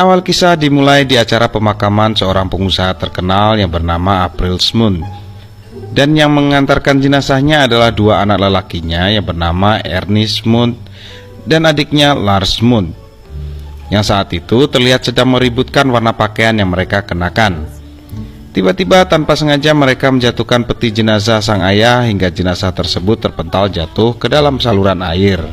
Awal kisah dimulai di acara pemakaman seorang pengusaha terkenal yang bernama April Smoot. Dan yang mengantarkan jenazahnya adalah dua anak lelakinya yang bernama Ernie Smoot dan adiknya Lars Smoot, yang saat itu terlihat sedang meributkan warna pakaian yang mereka kenakan. Tiba-tiba tanpa sengaja mereka menjatuhkan peti jenazah sang ayah hingga jenazah tersebut terpental jatuh ke dalam saluran air.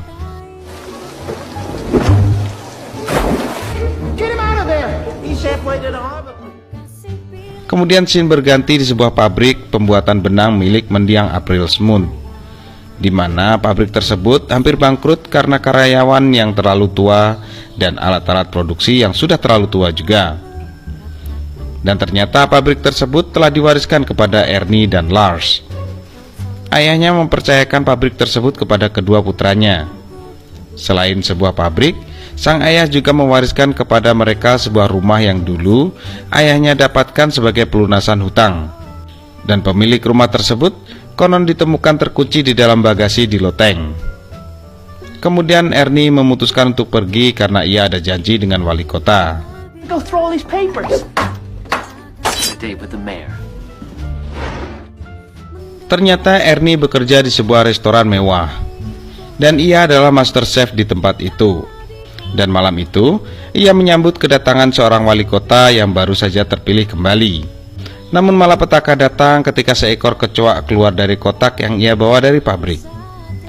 Kemudian scene berganti di sebuah pabrik pembuatan benang milik mendiang April Smoot, di mana pabrik tersebut hampir bangkrut karena karyawan yang terlalu tua dan alat-alat produksi yang sudah terlalu tua juga. Dan ternyata pabrik tersebut telah diwariskan kepada Ernie dan Lars. Ayahnya mempercayakan pabrik tersebut kepada kedua putranya. Selain sebuah pabrik, sang ayah juga mewariskan kepada mereka sebuah rumah yang dulu ayahnya dapatkan sebagai pelunasan hutang. Dan pemilik rumah tersebut konon ditemukan terkunci di dalam bagasi di loteng. Kemudian Ernie memutuskan untuk pergi karena ia ada janji dengan wali kota. Ternyata Ernie bekerja di sebuah restoran mewah, dan ia adalah master chef di tempat itu. Dan malam itu, ia menyambut kedatangan seorang wali kota yang baru saja terpilih kembali. Namun malapetaka datang ketika seekor kecoak keluar dari kotak yang ia bawa dari pabrik.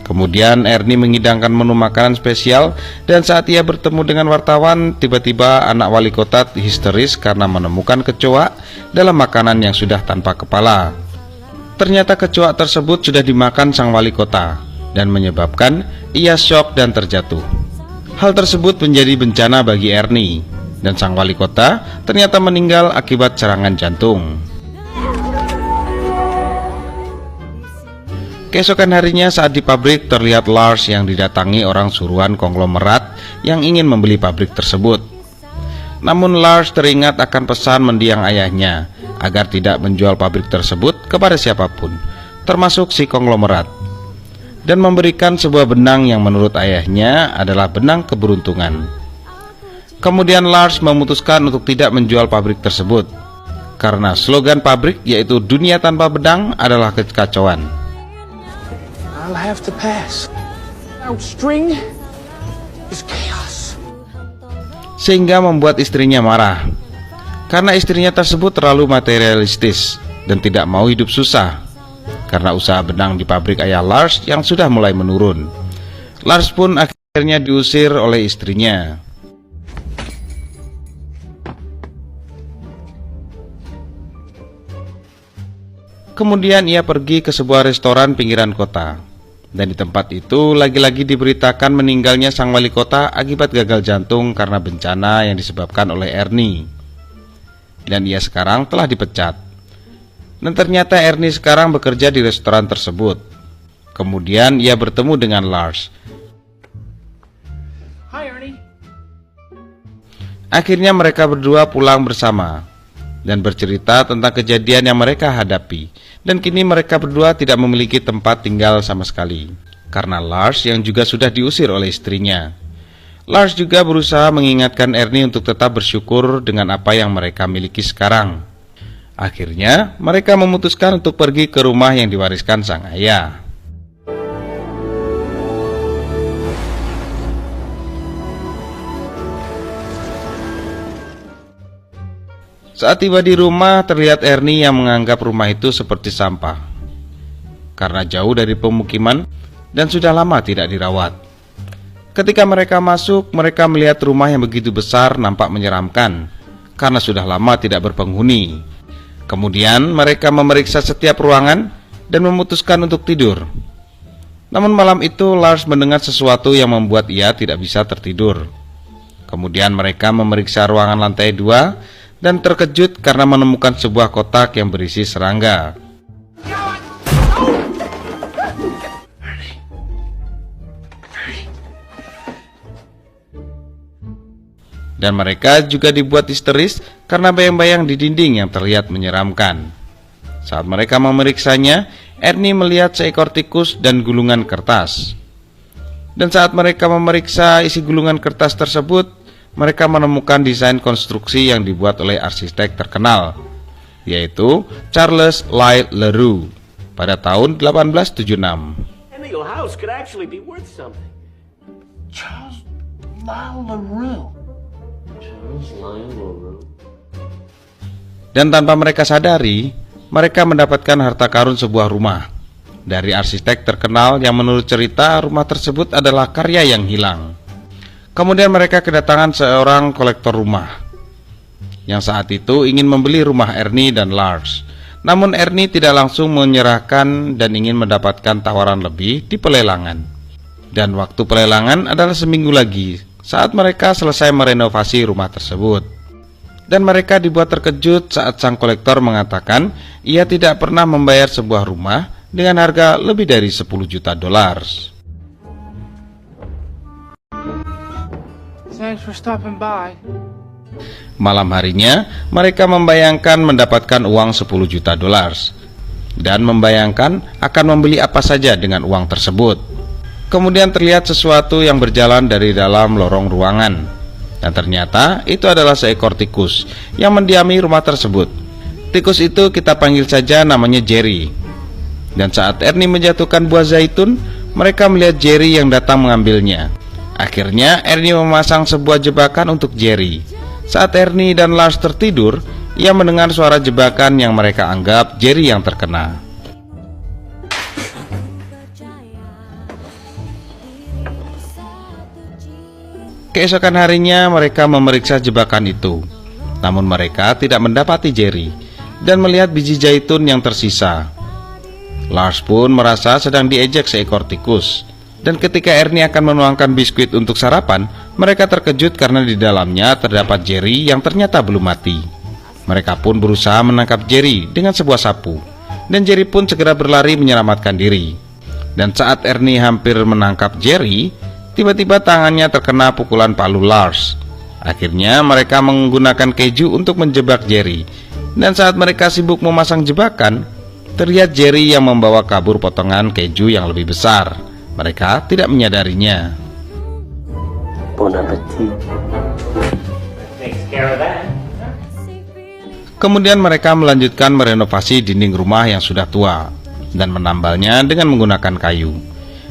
Kemudian Ernie mengidangkan menu makanan spesial, dan saat ia bertemu dengan wartawan, tiba-tiba anak wali kota histeris karena menemukan kecoak dalam makanan yang sudah tanpa kepala. Ternyata kecoak tersebut sudah dimakan sang wali kota, dan menyebabkan ia syok dan terjatuh. Hal tersebut menjadi bencana bagi Ernie, dan sang wali kota ternyata meninggal akibat serangan jantung. Keesokan harinya saat di pabrik terlihat Lars yang didatangi orang suruhan konglomerat yang ingin membeli pabrik tersebut. Namun Lars teringat akan pesan mendiang ayahnya agar tidak menjual pabrik tersebut kepada siapapun, termasuk si konglomerat, dan memberikan sebuah benang yang menurut ayahnya adalah benang keberuntungan. Kemudian Lars memutuskan untuk tidak menjual pabrik tersebut, karena slogan pabrik yaitu dunia tanpa benang adalah kekacauan. I'll have to pass. Without string is chaos. Sehingga membuat istrinya marah, karena istrinya tersebut terlalu materialistis dan tidak mau hidup susah, karena usaha benang di pabrik ayah Lars yang sudah mulai menurun. Lars pun akhirnya diusir oleh istrinya. Kemudian ia pergi ke sebuah restoran pinggiran kota, dan di tempat itu lagi-lagi diberitakan meninggalnya sang wali kota akibat gagal jantung karena bencana yang disebabkan oleh Ernie. Dan ia sekarang telah dipecat. Dan ternyata Ernie sekarang bekerja di restoran tersebut. Kemudian ia bertemu dengan Lars. Hi, Ernie. Akhirnya mereka berdua pulang bersama dan bercerita tentang kejadian yang mereka hadapi. Dan kini mereka berdua tidak memiliki tempat tinggal sama sekali, karena Lars yang juga sudah diusir oleh istrinya. Lars juga berusaha mengingatkan Ernie untuk tetap bersyukur dengan apa yang mereka miliki sekarang. Akhirnya, mereka memutuskan untuk pergi ke rumah yang diwariskan sang ayah. Saat tiba di rumah, terlihat Ernie yang menganggap rumah itu seperti sampah, karena jauh dari pemukiman dan sudah lama tidak dirawat. Ketika mereka masuk, mereka melihat rumah yang begitu besar nampak menyeramkan, karena sudah lama tidak berpenghuni. Kemudian mereka memeriksa setiap ruangan dan memutuskan untuk tidur. Namun malam itu Lars mendengar sesuatu yang membuat ia tidak bisa tertidur. Kemudian mereka memeriksa ruangan lantai 2 dan terkejut karena menemukan sebuah kotak yang berisi serangga. Dan mereka juga dibuat histeris karena bayang-bayang di dinding yang terlihat menyeramkan. Saat mereka memeriksanya, Ernie melihat seekor tikus dan gulungan kertas. Dan saat mereka memeriksa isi gulungan kertas tersebut, mereka menemukan desain konstruksi yang dibuat oleh arsitek terkenal, yaitu Charles Lie Leroux pada tahun 1876. Centennial House could actually be worth something. Charles Lyle LaRue. Charles Lyle LaRue. Dan tanpa mereka sadari, mereka mendapatkan harta karun sebuah rumah dari arsitek terkenal yang menurut cerita rumah tersebut adalah karya yang hilang. Kemudian mereka kedatangan seorang kolektor rumah yang saat itu ingin membeli rumah Ernie dan Lars. Namun Ernie tidak langsung menyerahkan dan ingin mendapatkan tawaran lebih di pelelangan. Dan waktu pelelangan adalah seminggu lagi saat mereka selesai merenovasi rumah tersebut. Dan mereka dibuat terkejut saat sang kolektor mengatakan ia tidak pernah membayar sebuah rumah dengan harga lebih dari 10 juta dolar. Thanks for stopping by. Malam harinya, mereka membayangkan mendapatkan uang 10 juta dolar dan membayangkan akan membeli apa saja dengan uang tersebut. Kemudian terlihat sesuatu yang berjalan dari dalam lorong ruangan. Dan ternyata itu adalah seekor tikus yang mendiami rumah tersebut. Tikus itu kita panggil saja namanya Jerry. Dan saat Ernie menjatuhkan buah zaitun, mereka melihat Jerry yang datang mengambilnya. Akhirnya Ernie memasang sebuah jebakan untuk Jerry. Saat Ernie dan Lars tertidur, ia mendengar suara jebakan yang mereka anggap Jerry yang terkena. Keesokan harinya mereka memeriksa jebakan itu. Namun mereka tidak mendapati Jerry dan melihat biji zaitun yang tersisa. Lars pun merasa sedang diejek seekor tikus. Dan ketika Ernie akan menuangkan biskuit untuk sarapan, mereka terkejut karena di dalamnya terdapat Jerry yang ternyata belum mati. Mereka pun berusaha menangkap Jerry dengan sebuah sapu. Dan Jerry pun segera berlari menyelamatkan diri. Dan saat Ernie hampir menangkap Jerry, tiba-tiba tangannya terkena pukulan palu Lars. Akhirnya mereka menggunakan keju untuk menjebak Jerry. Dan saat mereka sibuk memasang jebakan, terlihat Jerry yang membawa kabur potongan keju yang lebih besar. Mereka tidak menyadarinya. Bon appetit. Takes care of that. Kemudian mereka melanjutkan merenovasi dinding rumah yang sudah tua dan menambalnya dengan menggunakan kayu.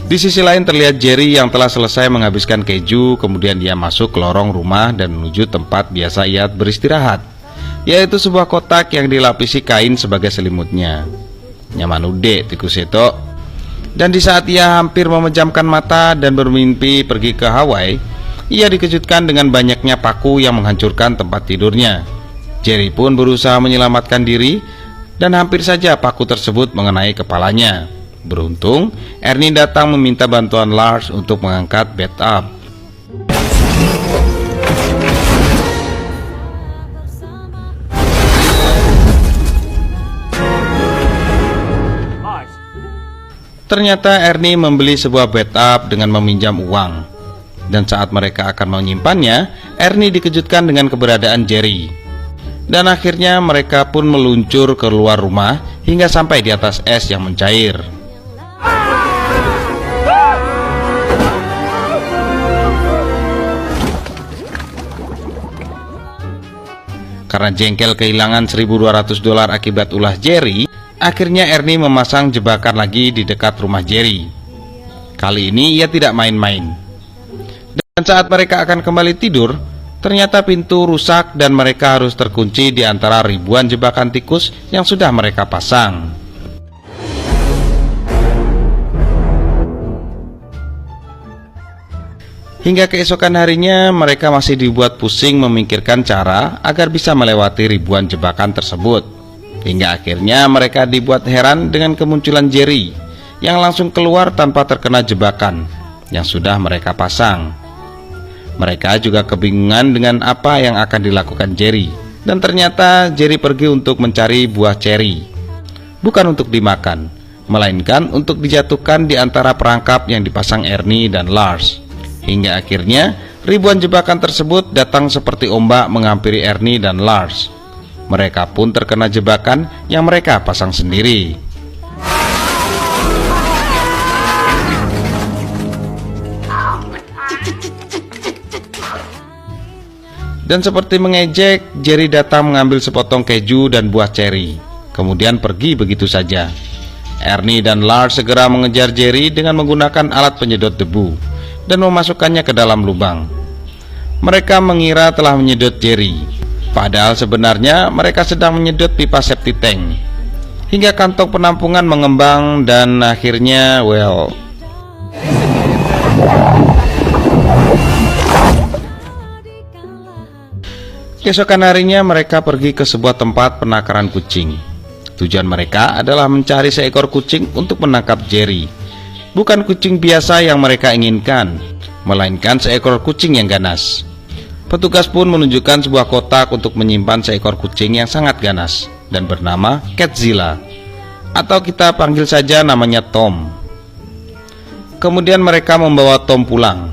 Di sisi lain terlihat Jerry yang telah selesai menghabiskan keju. Kemudian dia masuk ke lorong rumah dan menuju tempat biasa ia beristirahat, yaitu sebuah kotak yang dilapisi kain sebagai selimutnya. Nyaman ude tikus itu. Dan di saat ia hampir memejamkan mata dan bermimpi pergi ke Hawaii, ia dikejutkan dengan banyaknya paku yang menghancurkan tempat tidurnya. Jerry pun berusaha menyelamatkan diri dan hampir saja paku tersebut mengenai kepalanya. Beruntung, Ernie datang meminta bantuan Lars untuk mengangkat bed up. Lars, Ternyata Ernie membeli sebuah bed up dengan meminjam uang. Dan saat mereka akan menyimpannya, Ernie dikejutkan dengan keberadaan Jerry. Dan akhirnya mereka pun meluncur keluar rumah hingga sampai di atas es yang mencair. Karena jengkel kehilangan 1.200 dolar akibat ulah Jerry, akhirnya Ernie memasang jebakan lagi di dekat rumah Jerry. Kali ini ia tidak main-main. Dan saat mereka akan kembali tidur, ternyata pintu rusak dan mereka harus terkunci di antara ribuan jebakan tikus yang sudah mereka pasang. Hingga keesokan harinya mereka masih dibuat pusing memikirkan cara agar bisa melewati ribuan jebakan tersebut. Hingga akhirnya mereka dibuat heran dengan kemunculan Jerry yang langsung keluar tanpa terkena jebakan yang sudah mereka pasang. Mereka juga kebingungan dengan apa yang akan dilakukan Jerry. Dan ternyata Jerry pergi untuk mencari buah ceri. Bukan untuk dimakan, melainkan untuk dijatuhkan di antara perangkap yang dipasang Ernie dan Lars. Hingga akhirnya ribuan jebakan tersebut datang seperti ombak menghampiri Ernie dan Lars. Mereka pun terkena jebakan yang mereka pasang sendiri. Dan seperti mengejek, Jerry datang mengambil sepotong keju dan buah ceri, kemudian pergi begitu saja. Ernie dan Lars segera mengejar Jerry dengan menggunakan alat penyedot debu dan memasukkannya ke dalam lubang. Mereka mengira telah menyedot Jerry, padahal sebenarnya mereka sedang menyedot pipa septic tank. Hingga kantong penampungan mengembang dan akhirnya, keesokan harinya mereka pergi ke sebuah tempat penangkaran kucing. Tujuan mereka adalah mencari seekor kucing untuk menangkap Jerry. Bukan kucing biasa yang mereka inginkan, melainkan seekor kucing yang ganas. Petugas pun menunjukkan sebuah kotak untuk menyimpan seekor kucing yang sangat ganas dan bernama Catzilla, atau kita panggil saja namanya Tom. Kemudian mereka membawa Tom pulang,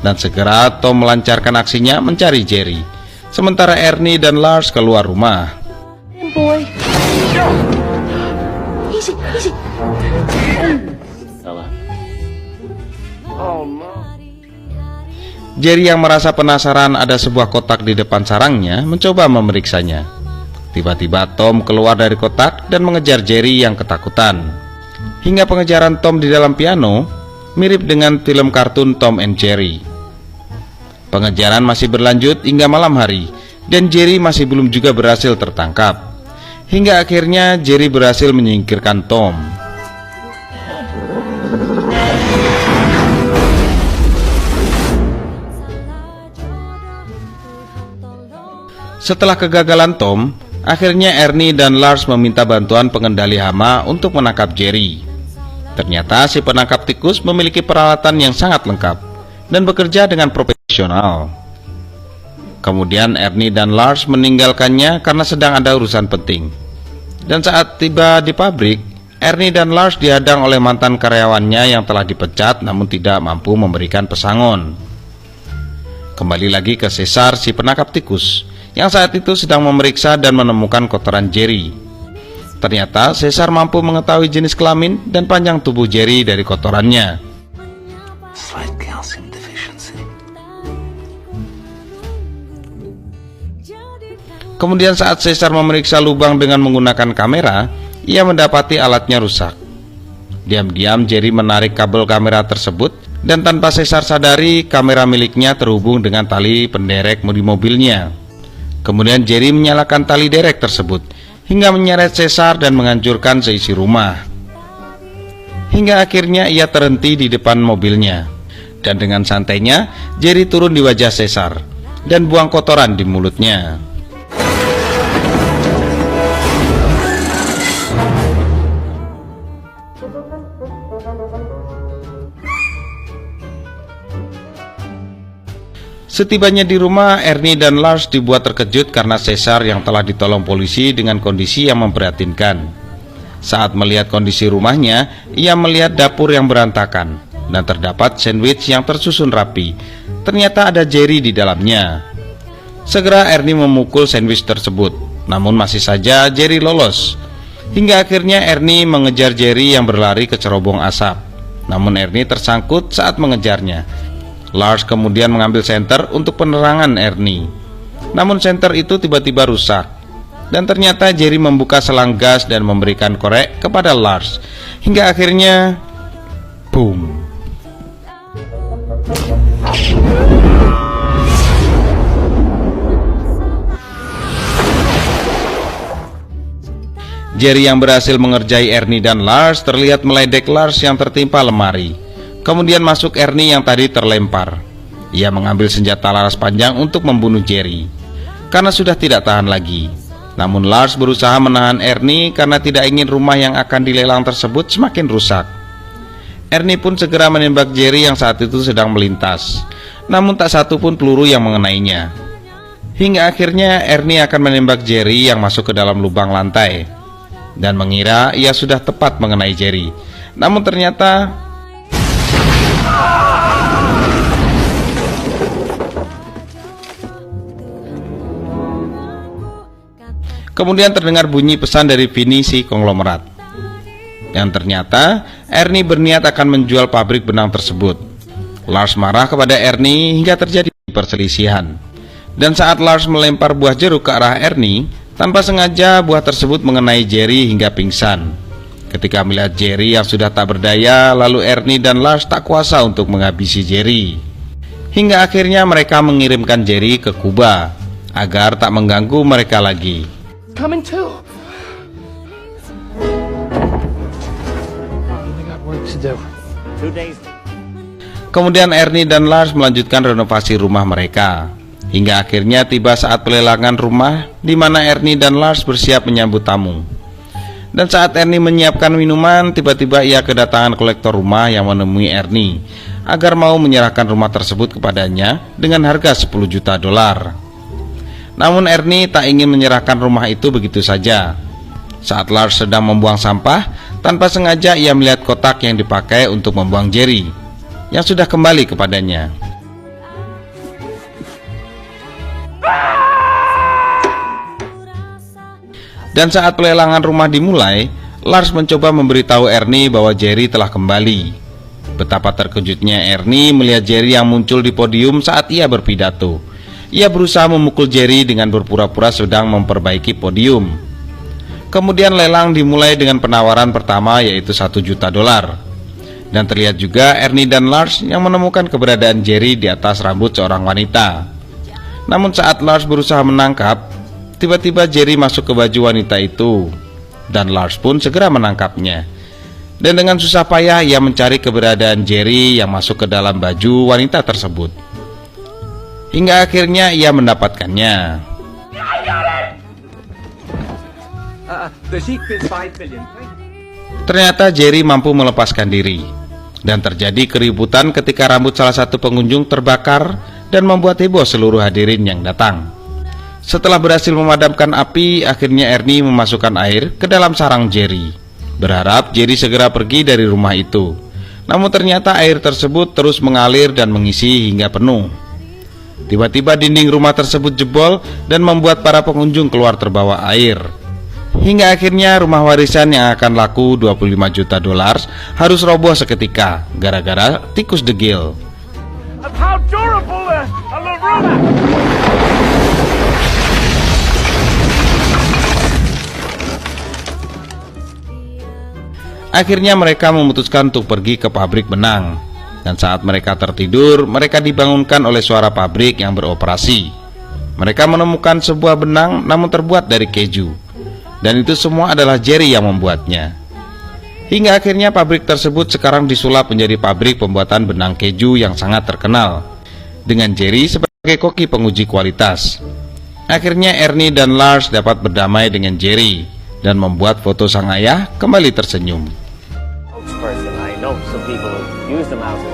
dan segera Tom melancarkan aksinya mencari Jerry, sementara Ernie dan Lars keluar rumah. Boy. Easy, easy. Fella. Oh no. Jerry yang merasa penasaran ada sebuah kotak di depan sarangnya mencoba memeriksanya. Tiba-tiba Tom keluar dari kotak dan mengejar Jerry yang ketakutan. Hingga pengejaran Tom di dalam piano mirip dengan film kartun Tom and Jerry. Pengejaran masih berlanjut hingga malam hari, dan Jerry masih belum juga berhasil tertangkap. Hingga akhirnya Jerry berhasil menyingkirkan Tom. Setelah kegagalan Tom, akhirnya Ernie dan Lars meminta bantuan pengendali hama untuk menangkap Jerry. Ternyata si penangkap tikus memiliki peralatan yang sangat lengkap dan bekerja dengan profesional. Kemudian Ernie dan Lars meninggalkannya karena sedang ada urusan penting. Dan saat tiba di pabrik, Ernie dan Lars dihadang oleh mantan karyawannya yang telah dipecat namun tidak mampu memberikan pesangon. Kembali lagi ke Caesar si penangkap tikus, yang saat itu sedang memeriksa dan menemukan kotoran Jerry. Ternyata Caesar mampu mengetahui jenis kelamin dan panjang tubuh Jerry dari kotorannya. Slight calcium deficiency. Kemudian saat Caesar memeriksa lubang dengan menggunakan kamera, ia mendapati alatnya rusak. Diam-diam Jerry menarik kabel kamera tersebut, dan tanpa Caesar sadari, kamera miliknya terhubung dengan tali penderek di mobilnya. Kemudian Jerry menyalakan tali derek tersebut hingga menyeret Caesar dan menghancurkan seisi rumah. Hingga akhirnya ia terhenti di depan mobilnya, dan dengan santainya Jerry turun di wajah Caesar dan buang kotoran di mulutnya. Setibanya di rumah, Ernie dan Lars dibuat terkejut karena Caesar yang telah ditolong polisi dengan kondisi yang memprihatinkan. Saat melihat kondisi rumahnya, ia melihat dapur yang berantakan dan terdapat sandwich yang tersusun rapi. Ternyata ada Jerry di dalamnya. Segera Ernie memukul sandwich tersebut, namun masih saja Jerry lolos. Hingga akhirnya Ernie mengejar Jerry yang berlari ke cerobong asap. Namun Ernie tersangkut saat mengejarnya. Lars kemudian mengambil senter untuk penerangan Ernie. Namun senter itu tiba-tiba rusak. Dan ternyata Jerry membuka selang gas dan memberikan korek kepada Lars. Hingga akhirnya, boom. Jerry yang berhasil mengerjai Ernie dan Lars terlihat meledek Lars yang tertimpa lemari. Kemudian masuk Ernie yang tadi terlempar. Ia mengambil senjata laras panjang untuk membunuh Jerry karena sudah tidak tahan lagi. Namun Lars berusaha menahan Ernie karena tidak ingin rumah yang akan dilelang tersebut semakin rusak. Ernie pun segera menembak Jerry yang saat itu sedang melintas. Namun tak satu pun peluru yang mengenainya. Hingga akhirnya Ernie akan menembak Jerry yang masuk ke dalam lubang lantai dan mengira ia sudah tepat mengenai Jerry. Namun ternyata kemudian terdengar bunyi pesan dari Vinny si konglomerat. Yang ternyata Ernie berniat akan menjual pabrik benang tersebut. Lars marah kepada Ernie hingga terjadi perselisihan. Dan saat Lars melempar buah jeruk ke arah Ernie, tanpa sengaja buah tersebut mengenai Jerry hingga pingsan. Ketika melihat Jerry yang sudah tak berdaya, lalu Ernie dan Lars tak kuasa untuk menghabisi Jerry. Hingga akhirnya mereka mengirimkan Jerry ke Kuba agar tak mengganggu mereka lagi. Coming too. I got work to do. 2 days. Kemudian Ernie dan Lars melanjutkan renovasi rumah mereka. Hingga akhirnya tiba saat pelelangan rumah, di mana Ernie dan Lars bersiap menyambut tamu. Dan saat Ernie menyiapkan minuman, tiba-tiba ia kedatangan kolektor rumah yang menemui Ernie agar mau menyerahkan rumah tersebut kepadanya dengan harga $10 juta. Namun Ernie tak ingin menyerahkan rumah itu begitu saja. Saat Lars sedang membuang sampah, tanpa sengaja ia melihat kotak yang dipakai untuk membuang Jerry yang sudah kembali kepadanya. Dan saat pelelangan rumah dimulai, Lars mencoba memberitahu Ernie bahwa Jerry telah kembali. Betapa terkejutnya Ernie melihat Jerry yang muncul di podium saat ia berpidato. Ia berusaha memukul Jerry dengan berpura-pura sedang memperbaiki podium. Kemudian lelang dimulai dengan penawaran pertama, yaitu $1 juta. Dan terlihat juga Ernie dan Lars yang menemukan keberadaan Jerry di atas rambut seorang wanita. Namun saat Lars berusaha menangkap, tiba-tiba Jerry masuk ke baju wanita itu, dan Lars pun segera menangkapnya. Dan dengan susah payah ia mencari keberadaan Jerry yang masuk ke dalam baju wanita tersebut. Hingga akhirnya ia mendapatkannya. Ternyata Jerry mampu melepaskan diri. Dan terjadi keributan ketika rambut salah satu pengunjung terbakar dan membuat heboh seluruh hadirin yang datang. Setelah berhasil memadamkan api, akhirnya Ernie memasukkan air ke dalam sarang Jerry, berharap Jerry segera pergi dari rumah itu. Namun ternyata air tersebut terus mengalir dan mengisi hingga penuh. Tiba-tiba dinding rumah tersebut jebol dan membuat para pengunjung keluar terbawa air. Hingga akhirnya rumah warisan yang akan laku $25 juta harus roboh seketika gara-gara tikus degil. How durable a Laruna! Akhirnya mereka memutuskan untuk pergi ke pabrik benang. Dan saat mereka tertidur, mereka dibangunkan oleh suara pabrik yang beroperasi. Mereka menemukan sebuah benang namun terbuat dari keju. Dan itu semua adalah Jerry yang membuatnya. Hingga akhirnya pabrik tersebut sekarang disulap menjadi pabrik pembuatan benang keju yang sangat terkenal, dengan Jerry sebagai koki penguji kualitas. Akhirnya Ernie dan Lars dapat berdamai dengan Jerry dan membuat foto sang ayah kembali tersenyum. Spokesperson, I know some people use them as a...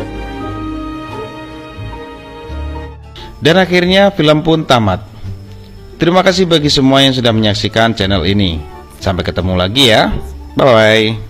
Dan akhirnya film pun tamat. Terima kasih bagi semua yang sudah menyaksikan channel ini. Sampai ketemu lagi ya. Bye bye.